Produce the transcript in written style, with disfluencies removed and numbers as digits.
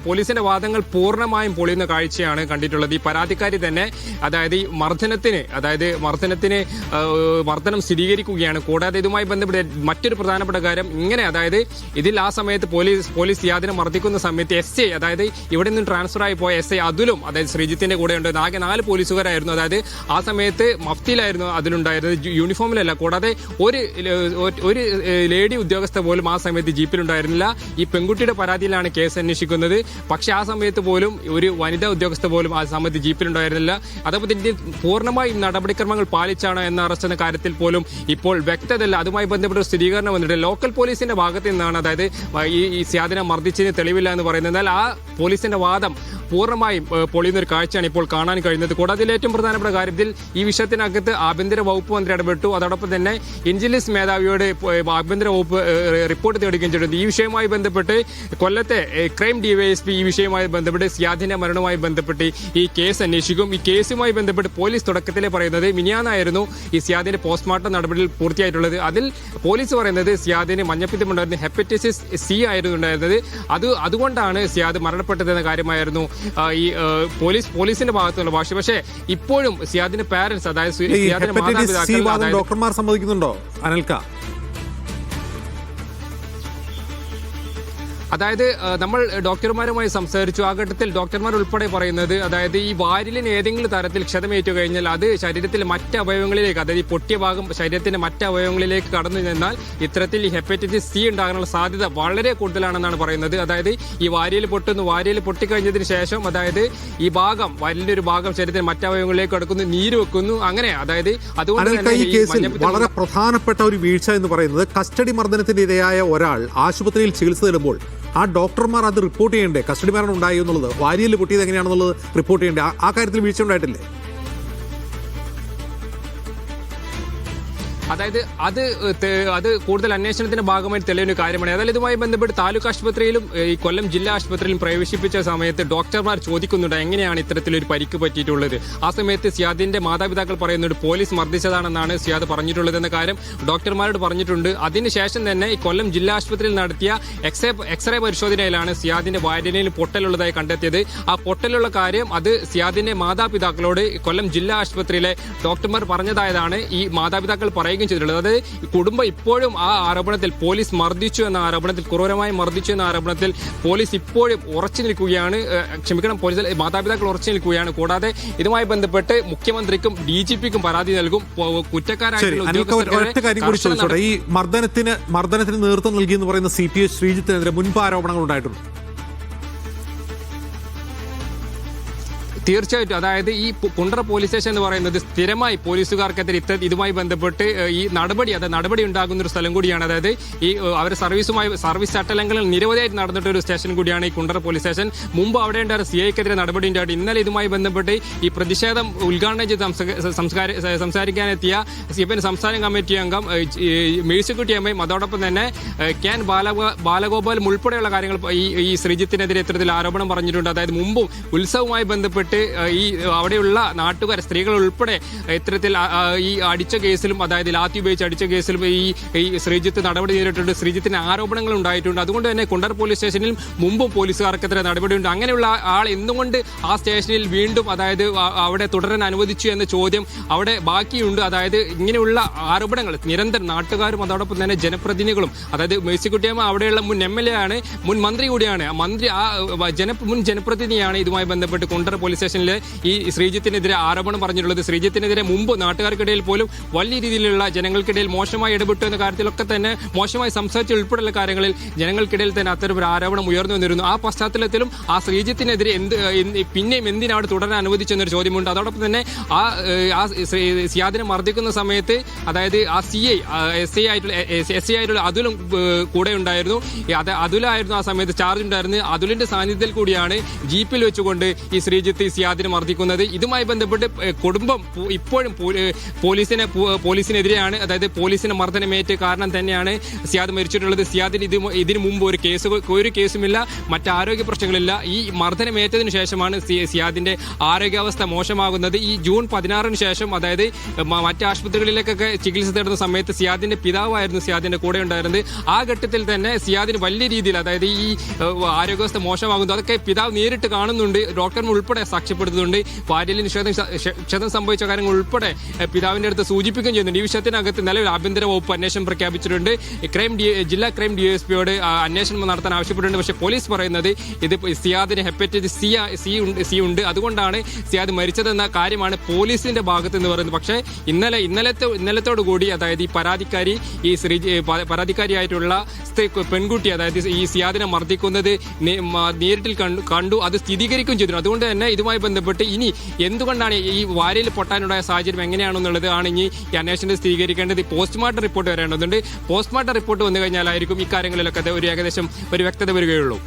പോലീസിന്റെ വാദങ്ങൾ പൂർണ്ണമായും പൊളിയുന്ന കാഴ്ചയാണ് കണ്ടിട്ടുള്ളത്. ഈ പരാതിക്കാരി തന്നെ അതായത് ഈ മർദ്ദനം സ്ഥിരീകരിക്കുകയാണ്. കൂടാതെ ഇതുമായി ബന്ധപ്പെട്ട് മറ്റൊരു പ്രധാനപ്പെട്ട കാര്യം ഇങ്ങനെ അതായത് ഇതിൽ ആ സമയത്ത് പോലീസ് സിയാദിനെ മർദ്ദിക്കുന്ന സമയത്ത് എസ് ഐ അതായത് ഇവിടെ നിന്ന് ട്രാൻസ്ഫർ ആയി പോയ എസ് ഐ അതുലും അതായത് ശ്രീജിത്തിന്റെ കൂടെ ഉണ്ട്. ആകെ 4 പോലീസുകാരായിരുന്നു. അതായത് ആ സമയത്ത് മഫ്തിയിലായിരുന്നു അതിലുണ്ടായിരുന്നത്, യൂണിഫോമിലല്ല. കൂടാതെ ഒരു ലേഡി ഉദ്യോഗസ്ഥ പോലും ആ സമയത്ത് ജീപ്പിലുണ്ടായിരുന്നില്ല. ഈ പെൺകുട്ടിയുടെ പരാതിയിലാണ് കേസ് അന്വേഷിക്കുന്നത്. പക്ഷെ ആ സമയത്ത് പോലും ഒരു വനിതാ ഉദ്യോഗസ്ഥ പോലും ആ സമയത്ത് ജീപ്പിലുണ്ടായിരുന്നില്ല. അതേപോലെ തന്നെ പൂർണ്ണമായും നടപടിക്രമങ്ങൾ പാലിച്ചാണ് എന്ന അറസ്റ്റ് എന്ന കാര്യത്തിൽ പോലും ഇപ്പോൾ വ്യക്തതയില്ല. അതുമായി ബന്ധപ്പെട്ട സ്ഥിരീകരണം വന്നിട്ട് ലോക്കൽ പോലീസിന്റെ ഭാഗത്ത് നിന്നാണ് അതായത് ഈ സിയാദിനെ മർദ്ദിച്ചതിന് തെളിവില്ല എന്ന് പറയുന്നത്. എന്നാൽ ആ പോലീസിന്റെ വാദം പൂർണ്ണമായും പൊളിയുന്ന ഒരു കാഴ്ചയാണ് ഇപ്പോൾ കാണാൻ കഴിയുന്നത്. കൂടാതെ ഏറ്റവും പ്രധാനപ്പെട്ട കാര്യത്തിൽ ഈ വിഷയത്തിനകത്ത് ആഭ്യന്തര വകുപ്പ് മന്ത്രി ഇടപെട്ടു. അതോടൊപ്പം തന്നെ ഇന്റലിജൻസ് മേധാവിയോട് ആഭ്യന്തര വകുപ്പ് റിപ്പോർട്ട് തേടുകയും ചെയ്തിട്ടുണ്ട്. ഈ വിഷയവുമായി ബന്ധപ്പെട്ട് കൊല്ലത്തെ ക്രൈം ഡിവൈഎസ്പി ഈ വിഷയവുമായി ബന്ധപ്പെട്ട് സിയാദിന്റെ മരണവുമായി ബന്ധപ്പെട്ട് ഈ കേസ് അന്വേഷിക്കും. ഈ കേസുമായി ബന്ധപ്പെട്ട് പോലീസ് തുടക്കത്തിലെ പറയുന്നത് മിനിയാന്നായിരുന്നു ഈ സിയാദിന്റെ പോസ്റ്റ്മോർട്ടം നടപടികൾ പൂർത്തിയായിട്ടുള്ളത്. അതിൽ പോലീസ് പറയുന്നത് സിയാദിന് മഞ്ഞപ്പിത്തമുണ്ടായിരുന്ന ഹെപ്പറ്റൈറ്റിസ് സി ആയിരുന്നു ഉണ്ടായിരുന്നത്. അതുകൊണ്ടാണ് സിയാദ് മരണപ്പെട്ടതെന്ന കാര്യമായിരുന്നു ഈ പോലീസിന്റെ ഭാഗത്തുള്ള ഭാഷ. പക്ഷേ ഇപ്പോഴും സിയാദിന്റെ പാരന്റ്സ് അതായത് സിയാദിന്റെ മാതാപിതാക്കൾ ഡോക്ടർമാർ സമ്മതിക്കുന്നുണ്ടോ അനൽക്ക? അതായത് നമ്മൾ ഡോക്ടർമാരുമായി സംസാരിച്ചു. ആ ഘട്ടത്തിൽ ഡോക്ടർമാർ ഉൾപ്പെടെ പറയുന്നത് അതായത് ഈ വാരിലിന് ഏതെങ്കിലും തരത്തിൽ ക്ഷതമേറ്റു കഴിഞ്ഞാൽ അത് ശരീരത്തിലെ മറ്റ് അവയവങ്ങളിലേക്ക് അതായത് ഈ പൊട്ടിയ ഭാഗം ശരീരത്തിന്റെ മറ്റ് അവയവങ്ങളിലേക്ക് കടന്നു നിന്നാൽ ഇത്തരത്തിൽ ഈ ഹെപ്പറ്റൈറ്റിസ് സി ഉണ്ടാകാനുള്ള സാധ്യത വളരെ കൂടുതലാണെന്നാണ് പറയുന്നത്. അതായത് ഈ വാരിയിൽ പൊട്ടിക്കഴിഞ്ഞതിന് ശേഷം അതായത് ഈ ഭാഗം വാരിലിന്റെ ഒരു ഭാഗം ശരീരത്തിന് മറ്റ് അവയവങ്ങളിലേക്ക് കടക്കുന്നു, നീര് വെക്കുന്നു. അങ്ങനെ അതായത് അതുകൊണ്ട് വളരെ പ്രധാനപ്പെട്ട ഒരു വീഴ്ച എന്ന് പറയുന്നത് കസ്റ്റഡി മർദ്ദനത്തിന് ഇരയായ ഒരാൾ ആശുപത്രിയിൽ ചികിത്സ തേടുമ്പോൾ ആ ഡോക്ടർമാർ അത് റിപ്പോർട്ട് ചെയ്യണ്ടേ? കസ്റ്റഡി മരണം ഉണ്ടായി എന്നുള്ളത്, വാരിയിൽ പൊട്ടിയത് എങ്ങനെയാണെന്നുള്ളത് റിപ്പോർട്ട് ചെയ്യണ്ടേ? ആ കാര്യത്തിൽ വീഴ്ച ഉണ്ടായിട്ടില്ലേ? അതായത് അത് കൂടുതൽ അന്വേഷണത്തിന്റെ ഭാഗമായി തെളിയുന്ന കാര്യമാണ്. അതായത് ഇതുമായി ബന്ധപ്പെട്ട് താലൂക്ക് ആശുപത്രിയിലും ഈ കൊല്ലം ജില്ലാ ആശുപത്രിയിലും പ്രവേശിപ്പിച്ച സമയത്ത് ഡോക്ടർമാർ ചോദിക്കുന്നുണ്ട് എങ്ങനെയാണ് ഇത്തരത്തിലൊരു പരിക്ക് പറ്റിയിട്ടുള്ളത്. ആ സമയത്ത് സിയാദിന്റെ മാതാപിതാക്കൾ പറയുന്നുണ്ട് പോലീസ് മർദ്ദിച്ചതാണെന്നാണ് സിയാദ് പറഞ്ഞിട്ടുള്ളത് എന്ന കാര്യം ഡോക്ടർമാരോട് പറഞ്ഞിട്ടുണ്ട്. അതിനുശേഷം തന്നെ ഈ കൊല്ലം ജില്ലാ ആശുപത്രിയിൽ നടത്തിയ എക്സ്റേ പരിശോധനയിലാണ് സിയാദിന്റെ വയറ്റിനയിൽ പൊട്ടലുള്ളതായി കണ്ടെത്തിയത്. ആ പൊട്ടലുള്ള കാര്യം അത് സിയാദിന്റെ മാതാപിതാക്കളോട് കൊല്ലം ജില്ലാ ആശുപത്രിയിലെ ഡോക്ടർമാർ പറഞ്ഞതായതാണ് ഈ മാതാപിതാക്കൾ പറയുന്നത് ചെയ്തിട്ടുള്ളത്. അതായത് കുടുംബം ഇപ്പോഴും ആ ആരോപണത്തിൽ പോലീസ് മർദ്ദിച്ചു എന്ന ആരോപണത്തിൽ, ക്രൂരമായി മർദ്ദിച്ചു എന്ന ആരോപണത്തിൽ പോലീസ് ഇപ്പോഴും ഉറച്ചു നിൽക്കുകയാണ്. പോലീസ് മാതാപിതാക്കൾ ഉറച്ചു നിൽക്കുകയാണ്. കൂടാതെ ഇതുമായി ബന്ധപ്പെട്ട് മുഖ്യമന്ത്രിക്കും DGPക്കും പരാതി നൽകും. കുറ്റക്കാരായിട്ടുള്ള ഈ മർദ്ദനത്തിന് നേതൃത്വം നൽകിയെന്ന് പറയുന്ന CPS ശ്രീജിത്തിനെതിരെ മുൻപ് ആരോപണങ്ങൾ ഉണ്ടായിട്ടുണ്ട്. തീർച്ചയായിട്ടും അതായത് ഈ കുണ്ടറ പോലീസ് സ്റ്റേഷൻ എന്ന് പറയുന്നത് സ്ഥിരമായി പോലീസുകാർക്കെതിരെ ഇതുമായി ബന്ധപ്പെട്ട് ഈ നടപടി ഉണ്ടാകുന്ന ഒരു സ്ഥലം കൂടിയാണ്. അതായത് ഈ അവരുടെ സർവീസ് ചട്ടലംഘനങ്ങൾ നിരവധിയായിട്ട് നടന്നിട്ടൊരു സ്റ്റേഷൻ കൂടിയാണ് ഈ കുണ്ടറ പോലീസ് സ്റ്റേഷൻ. മുമ്പ് അവിടെ ഉണ്ടായിരുന്ന CIക്കെതിരെ നടപടി ഉണ്ടായിട്ട് ഇന്നലെ ഇതുമായി ബന്ധപ്പെട്ട് ഈ പ്രതിഷേധം ഉദ്ഘാടനം ചെയ്ത് സംസാരിക്കാനെത്തിയ CPN സംസ്ഥാന കമ്മിറ്റി അംഗം മേഴ്സിക്കുട്ടി അമ്മയും അതോടൊപ്പം തന്നെ KN ബാലഗോപാലും ഉൾപ്പെടെയുള്ള കാര്യങ്ങൾ ഈ ശ്രീജിത്തിനെതിരെ ഇത്തരത്തിൽ ആരോപണം പറഞ്ഞിട്ടുണ്ട്. അതായത് മുമ്പും ഉത്സവവുമായി ബന്ധപ്പെട്ട് ഈ അവിടെയുള്ള നാട്ടുകാർ സ്ത്രീകൾ ഉൾപ്പെടെ ഇത്തരത്തിൽ ഈ അടിച്ച കേസിലും അതായത് ലാത്തി ഉപയോഗിച്ച് അടിച്ച കേസിലും ഈ ശ്രീജിത്ത് നടപടി നേരിട്ടുണ്ട്. ശ്രീജിത്തിന് ആരോപണങ്ങൾ ഉണ്ടായിട്ടുണ്ട്. അതുകൊണ്ട് തന്നെ കുണ്ടർ പോലീസ് സ്റ്റേഷനിൽ മുമ്പും പോലീസുകാർക്കെതിരെ നടപടിയുണ്ട്. അങ്ങനെയുള്ള ആൾ എന്തുകൊണ്ട് ആ സ്റ്റേഷനിൽ വീണ്ടും അതായത് അവിടെ തുടരാൻ അനുവദിച്ചു എന്ന ചോദ്യം അവിടെ ബാക്കിയുണ്ട്. അതായത് ഇങ്ങനെയുള്ള ആരോപണങ്ങൾ നിരന്തരം നാട്ടുകാരും അതോടൊപ്പം തന്നെ ജനപ്രതിനിധികളും അതായത് മേഴ്സിക്കുട്ടിയമ്മ അവിടെയുള്ള മുൻ MLA ആണ്, മുൻ മന്ത്രി കൂടിയാണ്. മുൻ ജനപ്രതിനിധിയാണ് ഇതുമായി ബന്ധപ്പെട്ട് കുണ്ടർ പോലീസ് സ്റ്റേഷനിൽ ഈ ശ്രീജിത്തിനെതിരെ ആരോപണം പറഞ്ഞിട്ടുള്ളത്. ശ്രീജിത്തിനെതിരെ മുമ്പ് നാട്ടുകാർക്കിടയിൽ പോലും വലിയ രീതിയിലുള്ള ജനങ്ങൾക്കിടയിൽ മോശമായി ഇടപെട്ടു എന്ന കാര്യത്തിലൊക്കെ തന്നെ മോശമായി സംസാരിച്ച ഉൾപ്പെടെയുള്ള കാര്യങ്ങളിൽ ജനങ്ങൾക്കിടയിൽ തന്നെ അത്തരമൊരു ആരോപണം ഉയർന്നു വന്നിരുന്നു. ആ പശ്ചാത്തലത്തിലും ആ ശ്രീജിത്തിനെതിരെ പിന്നെയും എന്തിനാണ് തുടരാൻ അനുവദിച്ചെന്നൊരു ചോദ്യമുണ്ട്. അതോടൊപ്പം തന്നെ ആ സിയാദിനെ മർദ്ദിക്കുന്ന സമയത്ത് അതായത് ആ SI ആയിട്ടുള്ള അതുലും കൂടെ ഉണ്ടായിരുന്നു. അതുലായിരുന്നു ആ സമയത്ത് ചാർജ് ഉണ്ടായിരുന്നു. അതുലിന്റെ സാന്നിധ്യത്തിൽ കൂടിയാണ് ജീപ്പിൽ വെച്ചുകൊണ്ട് ഈ ശ്രീജിത്ത് സിയാദിനെ മർദ്ദിക്കുന്നത്. ഇതുമായി ബന്ധപ്പെട്ട് കുടുംബം ഇപ്പോഴും പോലീസിനെതിരെയാണ്. അതായത് പോലീസിന് മർദ്ദനമേറ്റ് കാരണം തന്നെയാണ് സിയാദ് മരിച്ചിട്ടുള്ളത്. സിയാദിന് ഇതിനു മുമ്പ് ഒരു കേസുമില്ല, മറ്റ് ആരോഗ്യ പ്രശ്നങ്ങളില്ല. ഈ മർദ്ദനമേറ്റതിനു ശേഷമാണ് സിയാദിന്റെ ആരോഗ്യാവസ്ഥ മോശമാകുന്നത്. ഈ ജൂൺ 16 ശേഷം, അതായത് മറ്റ് ആശുപത്രികളിലേക്കൊക്കെ ചികിത്സ തേടുന്ന സമയത്ത് സിയാദിന്റെ പിതാവായിരുന്നു സിയാദിന്റെ കൂടെ ഉണ്ടായിരുന്നത്. ആ ഘട്ടത്തിൽ തന്നെ സിയാദിന് വലിയ രീതിയിൽ, അതായത് ഈ ആരോഗ്യാവസ്ഥ മോശമാകുന്നു, അതൊക്കെ പിതാവ് നേരിട്ട് കാണുന്നുണ്ട്. ഡോക്ടർമാർ ഉൾപ്പെടെ സാക്ഷ്യപ്പെടുത്തുന്നുണ്ട്. ഭാര്യയിൽ ക്ഷതം സംഭവിച്ച കാര്യങ്ങൾ ഉൾപ്പെടെ പിതാവിന്റെ അടുത്ത് സൂചിപ്പിക്കുകയും ചെയ്യുന്നുണ്ട്. ഈ വിഷയത്തിനകത്ത് നിലവിൽ ആഭ്യന്തര വകുപ്പ് അന്വേഷണം പ്രഖ്യാപിച്ചിട്ടുണ്ട്. ജില്ലാ ക്രൈം DSPയോട് അന്വേഷണം നടത്താൻ ആവശ്യപ്പെട്ടിട്ടുണ്ട്. പക്ഷേ പോലീസ് പറയുന്നത് ഇത് സിയാദിന് ഹെപ്പറ്റൈറ്റിസ് സി ഉണ്ട്, അതുകൊണ്ടാണ് സിയാദ് മരിച്ചതെന്ന കാര്യമാണ് പോലീസിന്റെ ഭാഗത്ത് എന്ന് പറയുന്നത്. പക്ഷേ ഇന്നലത്തോടു കൂടി, അതായത് ഈ പരാതിക്കാരിയായിട്ടുള്ള പെൺകുട്ടി, അതായത് ഈ സിയാദിനെ മർദ്ദിക്കുന്നത് നേരിട്ടിൽ കണ്ടു, അത് സ്ഥിരീകരിക്കുകയും ചെയ്തു. അതുകൊണ്ട് തന്നെ ഇതുമായി ബന്ധപ്പെട്ട് ഇനി എന്തുകൊണ്ടാണ് ഈ വാരിയിൽ പൊട്ടാനുണ്ടായ സാഹചര്യം എങ്ങനെയാണെന്നുള്ളത് ആണ് ഇനി ഈ അന്വേഷണത്തിൽ സ്ഥിരീകരിക്കേണ്ടത്. പോസ്റ്റ്മോർട്ടം റിപ്പോർട്ട് വരേണ്ടതുണ്ട്. പോസ്റ്റ്മോർട്ടം റിപ്പോർട്ട് വന്നു കഴിഞ്ഞാലായിരിക്കും ഇക്കാര്യങ്ങളിലൊക്കെ ഏകദേശം ഒരു വ്യക്തത വരികയുള്ളൂ.